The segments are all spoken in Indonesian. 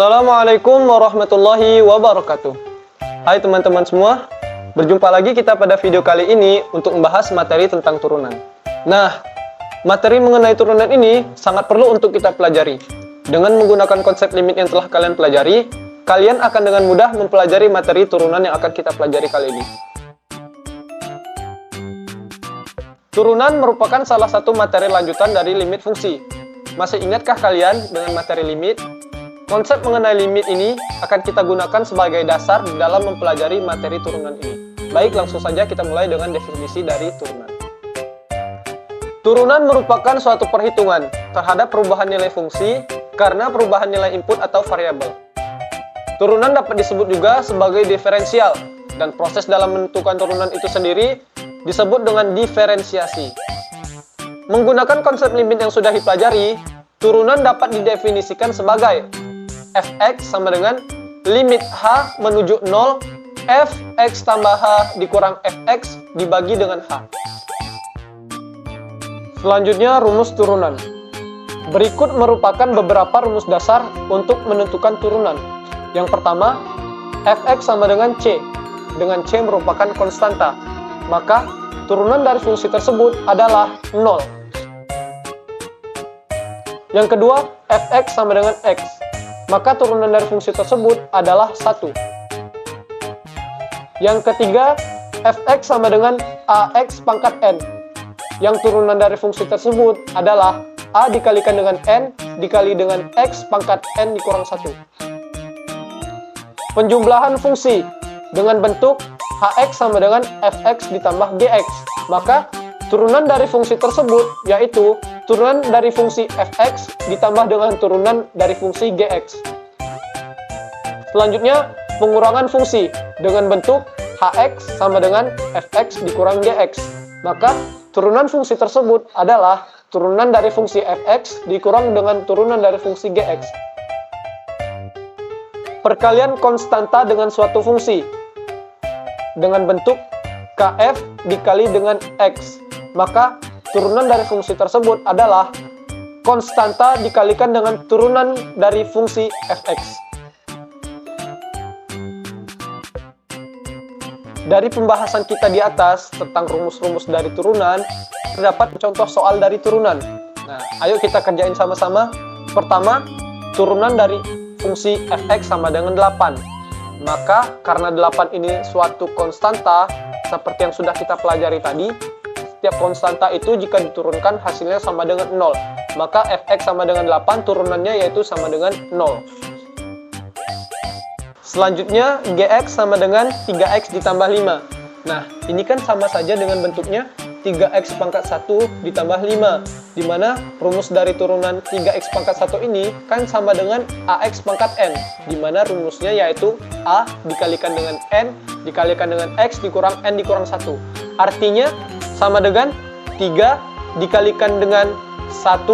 Assalamualaikum warahmatullahi wabarakatuh. Hai teman-teman semua, berjumpa lagi kita pada video kali ini untuk membahas materi tentang turunan. Nah, materi mengenai turunan ini sangat perlu untuk kita pelajari. Dengan menggunakan konsep limit yang telah kalian pelajari, kalian akan dengan mudah mempelajari materi turunan yang akan kita pelajari kali ini. Turunan merupakan salah satu materi lanjutan dari limit fungsi. Masih ingatkah kalian dengan materi limit? Konsep mengenai limit ini akan kita gunakan sebagai dasar dalam mempelajari materi turunan ini. Baik, langsung saja kita mulai dengan definisi dari turunan. Turunan merupakan suatu perhitungan terhadap perubahan nilai fungsi karena perubahan nilai input atau variabel. Turunan dapat disebut juga sebagai diferensial, dan proses dalam menentukan turunan itu sendiri disebut dengan diferensiasi. Menggunakan konsep limit yang sudah dipelajari, turunan dapat didefinisikan sebagai fx sama dengan limit h menuju 0 fx tambah h dikurang fx dibagi dengan h. Selanjutnya, rumus turunan. Berikut merupakan beberapa rumus dasar untuk menentukan turunan. Yang pertama, fx sama dengan c, dengan c merupakan konstanta, maka turunan dari fungsi tersebut adalah 0. Yang kedua, fx sama dengan x, maka turunan dari fungsi tersebut adalah 1. Yang ketiga, fx sama dengan ax pangkat n, yang turunan dari fungsi tersebut adalah a dikalikan dengan n dikali dengan x pangkat n dikurang 1. Penjumlahan fungsi dengan bentuk hx sama dengan fx ditambah gx, maka turunan dari fungsi tersebut yaitu turunan dari fungsi fx ditambah dengan turunan dari fungsi gx. Selanjutnya, pengurangan fungsi dengan bentuk hx sama dengan fx dikurang gx, maka turunan fungsi tersebut adalah turunan dari fungsi fx dikurang dengan turunan dari fungsi gx. Perkalian konstanta dengan suatu fungsi dengan bentuk kf dikali dengan x, maka turunan dari fungsi tersebut adalah konstanta dikalikan dengan turunan dari fungsi fx. Dari pembahasan kita di atas tentang rumus-rumus dari turunan, terdapat contoh soal dari turunan. Nah, ayo kita kerjain sama-sama. Pertama, turunan dari fungsi fx sama dengan 8. Maka karena 8 ini suatu konstanta, seperti yang sudah kita pelajari tadi, setiap konstanta itu jika diturunkan hasilnya sama dengan 0. Maka fx sama dengan 8 turunannya yaitu sama dengan 0. Selanjutnya, gx sama dengan 3x ditambah 5. Nah, ini kan sama saja dengan bentuknya 3x pangkat 1 ditambah 5, di mana rumus dari turunan 3x pangkat 1 ini kan sama dengan ax pangkat n, di mana rumusnya yaitu a dikalikan dengan n dikalikan dengan x dikurang n dikurang 1. Artinya sama dengan 3 dikalikan dengan 1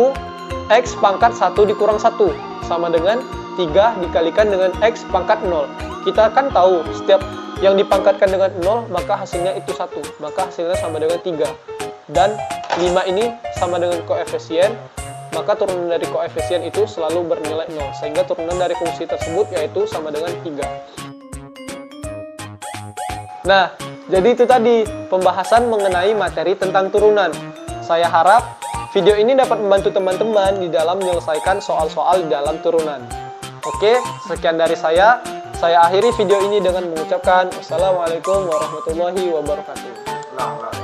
x pangkat 1 dikurang 1 sama dengan 3 dikalikan dengan x pangkat 0. Kita kan tahu setiap yang dipangkatkan dengan 0 maka hasilnya itu 1, maka hasilnya sama dengan 3. Dan 5 ini sama dengan koefisien, maka turunan dari koefisien itu selalu bernilai 0, sehingga turunan dari fungsi tersebut yaitu sama dengan 3. Nah, jadi itu tadi pembahasan mengenai materi tentang turunan. Saya harap video ini dapat membantu teman-teman di dalam menyelesaikan soal-soal di dalam turunan. Oke, sekian dari saya. Saya akhiri video ini dengan mengucapkan Wassalamualaikum warahmatullahi wabarakatuh.